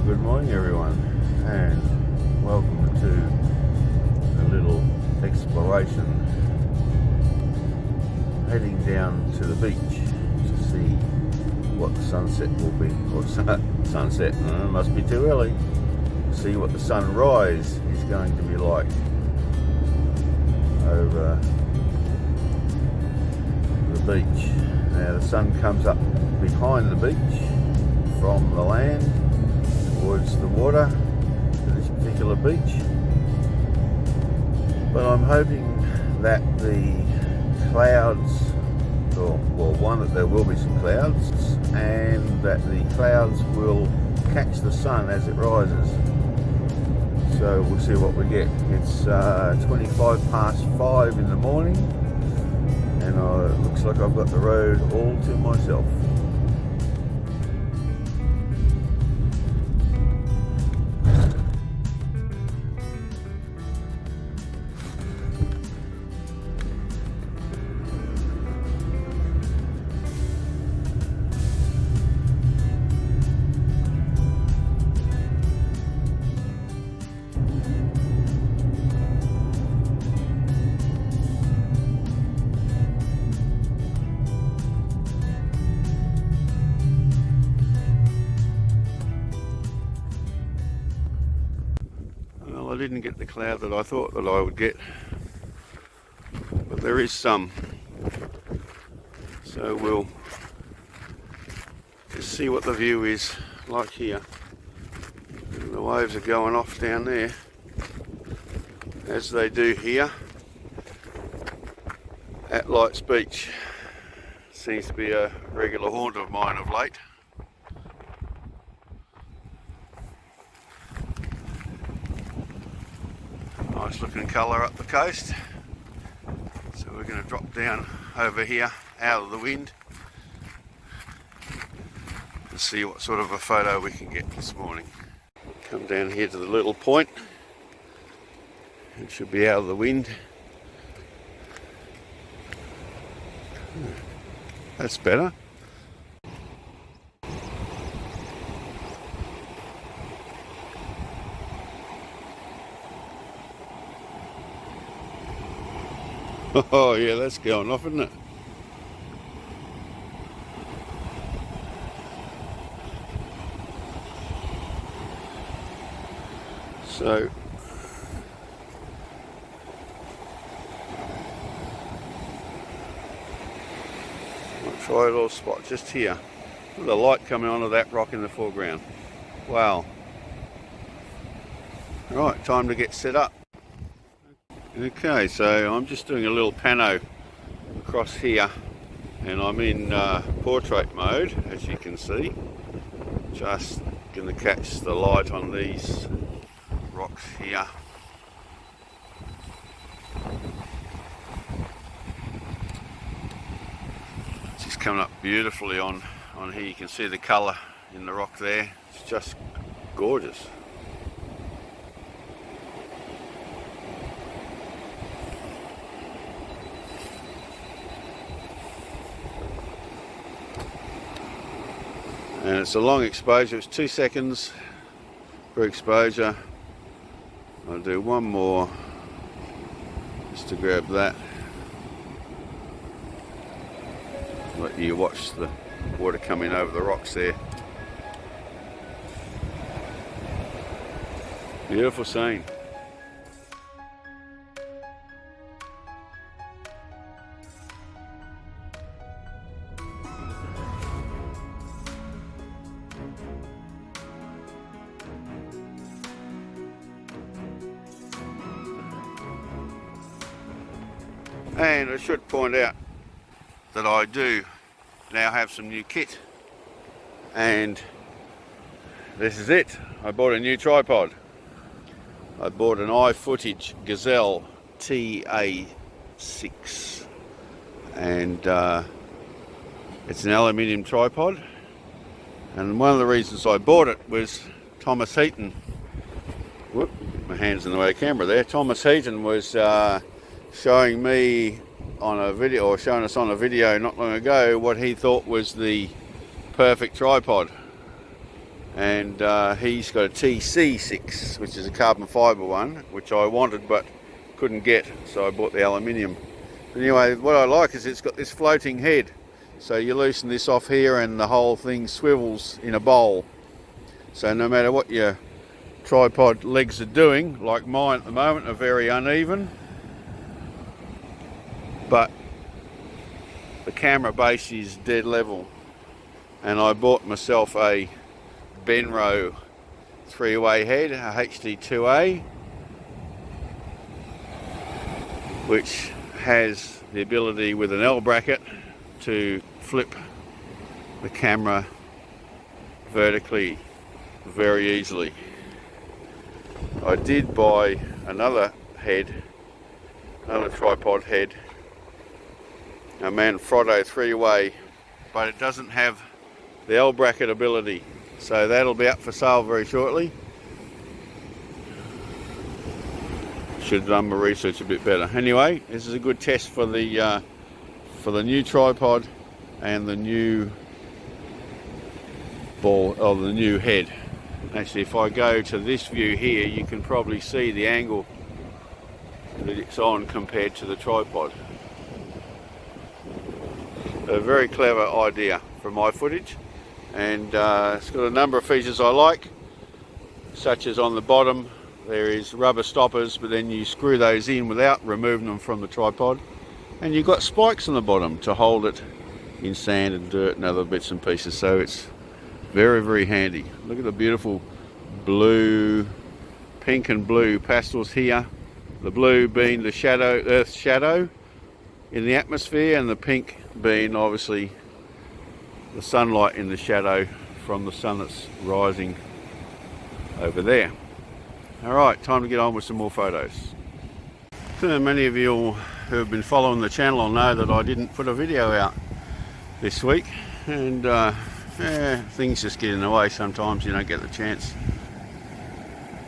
Well, good morning everyone, and welcome to a little exploration heading down to the beach to see what the sunset will be, or sunset, no, it must be too early. See what the sunrise is going to be like over the beach. Now the sun comes up behind the beach from the land towards the water to this particular beach, but I'm hoping that the clouds, or well, one, that there will be some clouds, and that the clouds will catch the sun as it rises. So we'll see what we get. It's 5:25 in the morning, and it looks like I've got the road all to myself. I didn't get the cloud that I thought that I would get, but there is some, so we'll just see what the view is like here. And the waves are going off down there, as they do here at Lights Beach. Seems to be a regular haunt of mine of late. Nice looking colour up the coast. So we're going to drop down over here out of the wind and see what sort of a photo we can get this morning. Come down here to the little point. It should be out of the wind. That's better. Oh yeah, that's going off, isn't it? So I'll try a little spot just here with the light coming onto that rock in the foreground. Wow. Right, time to get set up. Okay, so I'm just doing a little pano across here, and I'm in portrait mode, as you can see. Just going to catch the light on these rocks here. It's just coming up beautifully on here. You can see the colour in the rock there. It's just gorgeous. And it's a long exposure, it's 2 seconds per exposure. I'll do one more just to grab that. Let you watch the water coming over the rocks there. Beautiful scene. And I should point out that I do now have some new kit, and this is it. I bought a new tripod. I bought an iFootage Gazelle TA6, and it's an aluminium tripod, and one of the reasons I bought it was Thomas Heaton. Whoop, my hand's in the way of the camera there. Thomas Heaton was showing me on a video, or showing us on a video not long ago, what he thought was the perfect tripod. and he's got a TC6, which is a carbon fibre one, which I wanted but couldn't get, so I bought the aluminium. But anyway, what I like is it's got this floating head, so you loosen this off here and the whole thing swivels in a bowl. So no matter what your tripod legs are doing, like mine at the moment are very uneven, but the camera base is dead level. And I bought myself a Benro 3-way head, a HD2A, which has the ability with an L bracket to flip the camera vertically very easily. I did buy another head, another tripod head, a Manfrotto 3-way, but it doesn't have the L bracket ability, so that'll be up for sale very shortly. Should have done my research a bit better. Anyway, this is a good test for the new tripod and the new ball, or the new head. Actually, if I go to this view here, you can probably see the angle that it's on compared to the tripod. A very clever idea from my footage, and it's got a number of features I like, such as on the bottom there is rubber stoppers, but then you screw those in without removing them from the tripod, and you've got spikes on the bottom to hold it in sand and dirt and other bits and pieces, so it's very, very handy. Look at the beautiful blue, pink and blue pastels here, the blue being the shadow, Earth's shadow in the atmosphere, and the pink being obviously the sunlight in the shadow from the sun that's rising over there. Alright, time to get on with some more photos. So many of you who have been following the channel know that I didn't put a video out this week, and things just get in the way sometimes, you don't get the chance.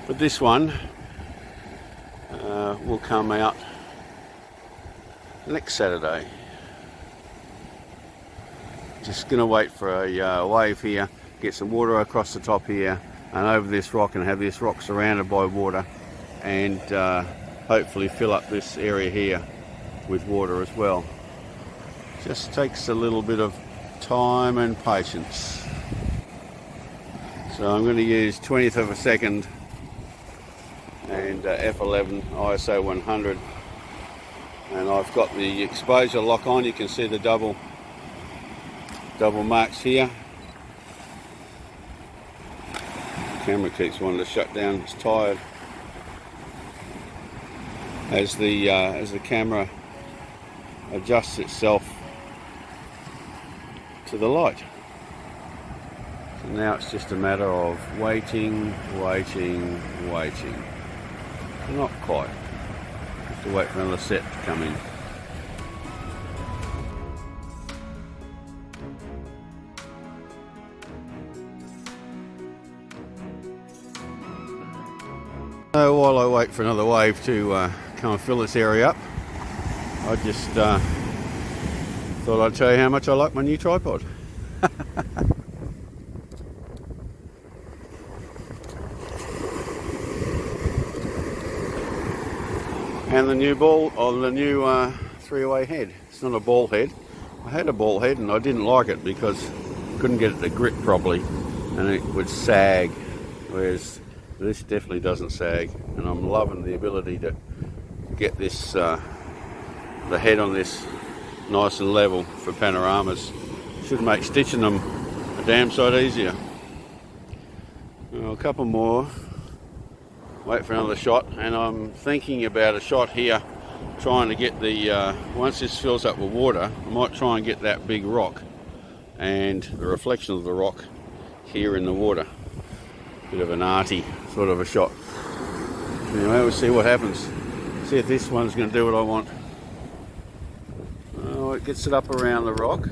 But this one will come out next Saturday. Just going to wait for a wave here, get some water across the top here and over this rock, and have this rock surrounded by water, and hopefully fill up this area here with water as well. Just takes a little bit of time and patience. So I'm going to use 20th of a second and f11 ISO 100, and I've got the exposure lock on. You can see the double marks here. The camera keeps wanting to shut down, it's tired. As the camera adjusts itself to the light. So now it's just a matter of waiting. Not quite. Have to wait for another set to come in. So while I wait for another wave to come and fill this area up, I just thought I'd tell you how much I like my new tripod. And the new ball, or the new 3-way head. It's not a ball head. I had a ball head and I didn't like it because I couldn't get it to grip properly and it would sag, whereas this definitely doesn't sag, and I'm loving the ability to get this the head on this nice and level for panoramas. Should make stitching them a damn sight easier. Well, a couple more. Wait for another shot, and I'm thinking about a shot here, trying to get the once this fills up with water, I might try and get that big rock and the reflection of the rock here in the water. Bit of an arty sort of a shot. Anyway, we'll see what happens. See if this one's going to do what I want. Oh, it gets it up around the rock.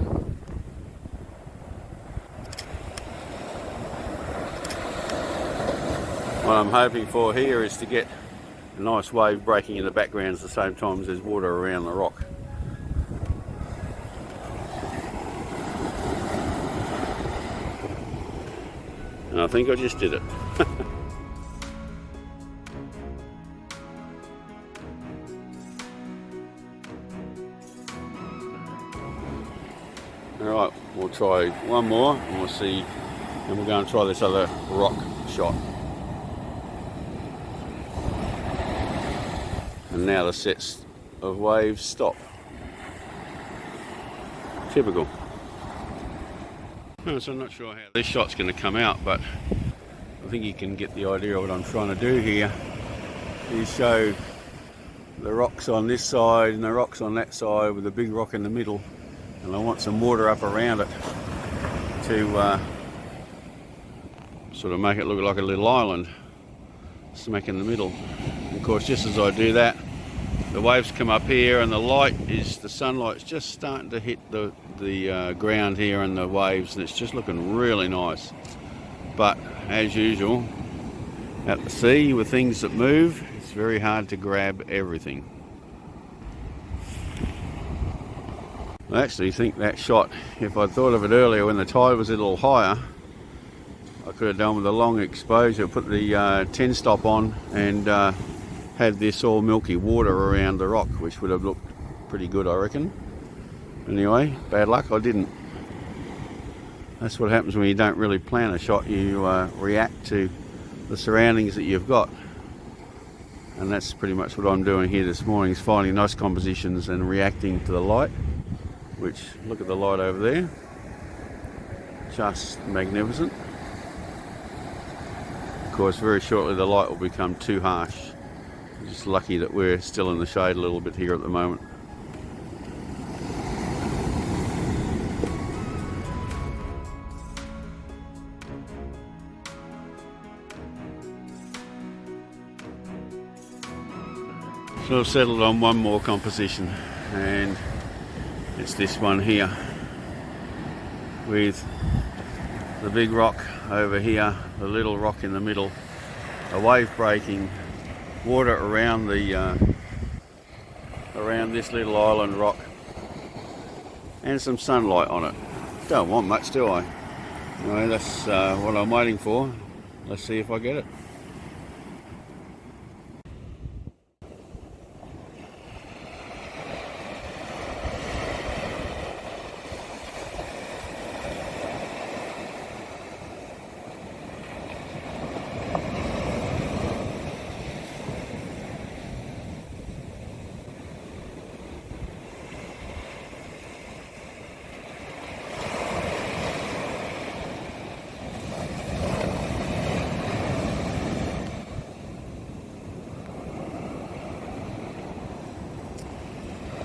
What I'm hoping for here is to get a nice wave breaking in the background at the same time as there's water around the rock. And I think I just did it. Alright, we'll try one more and we'll see, and we're going to try this other rock shot. And now the sets of waves stop. Typical. So I'm not sure how this shot's going to come out, but I think you can get the idea of what I'm trying to do here. Is show the rocks on this side and the rocks on that side with a big rock in the middle, and I want some water up around it to sort of make it look like a little island smack in the middle. And of course, just as I do that, the waves come up here and the sunlight's just starting to hit the ground here and the waves, and it's just looking really nice. But as usual, at the sea with things that move, it's very hard to grab everything. I actually think that shot, if I'd thought of it earlier when the tide was a little higher, I could have done with a long exposure, put the 10 stop on and had this all milky water around the rock, which would have looked pretty good, I reckon. Anyway, bad luck, I didn't. That's what happens when you don't really plan a shot. You react to the surroundings that you've got. And that's pretty much what I'm doing here this morning, is finding nice compositions and reacting to the light. Which, look at the light over there. Just magnificent. Of course, very shortly the light will become too harsh. Just lucky that we're still in the shade a little bit here at the moment. So I've settled on one more composition, and it's this one here with the big rock over here, the little rock in the middle, a wave breaking, water around the around this little island rock, and some sunlight on it. Don't want much, do I? Anyway, that's what I'm waiting for. Let's see if I get it.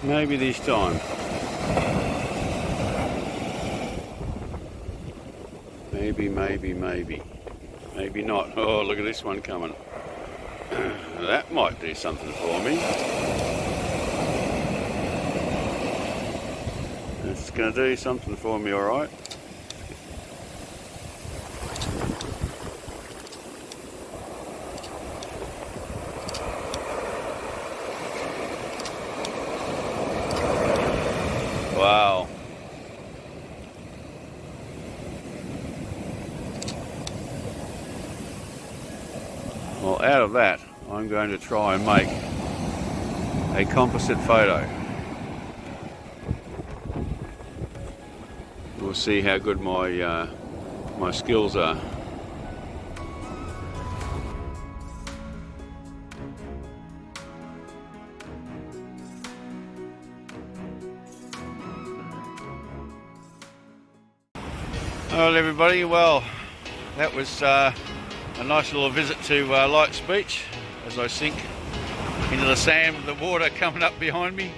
Maybe this time. Maybe. Maybe not. Oh, look at this one coming. That might do something for me. It's going to do something for me, alright. Wow. Well, out of that, I'm going to try and make a composite photo. We'll see how good my my skills are. Alright everybody, well that was a nice little visit to Lights Beach as I sink into the sand with the water coming up behind me.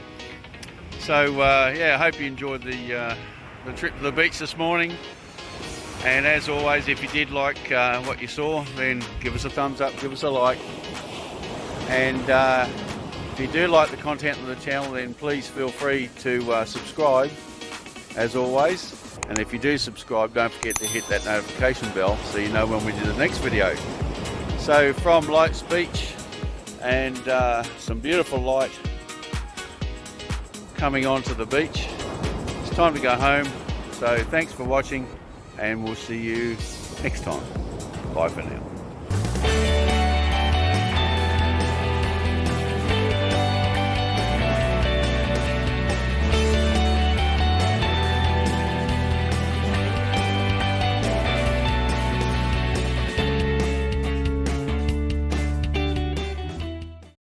So yeah, I hope you enjoyed the trip to the beach this morning, and as always, if you did like what you saw, then give us a thumbs up, give us a like, and if you do like the content of the channel, then please feel free to subscribe as always. And if you do subscribe, don't forget to hit that notification bell so you know when we do the next video. So from Lights Beach, and some beautiful light coming onto the beach, it's time to go home. So thanks for watching, and we'll see you next time. Bye for now.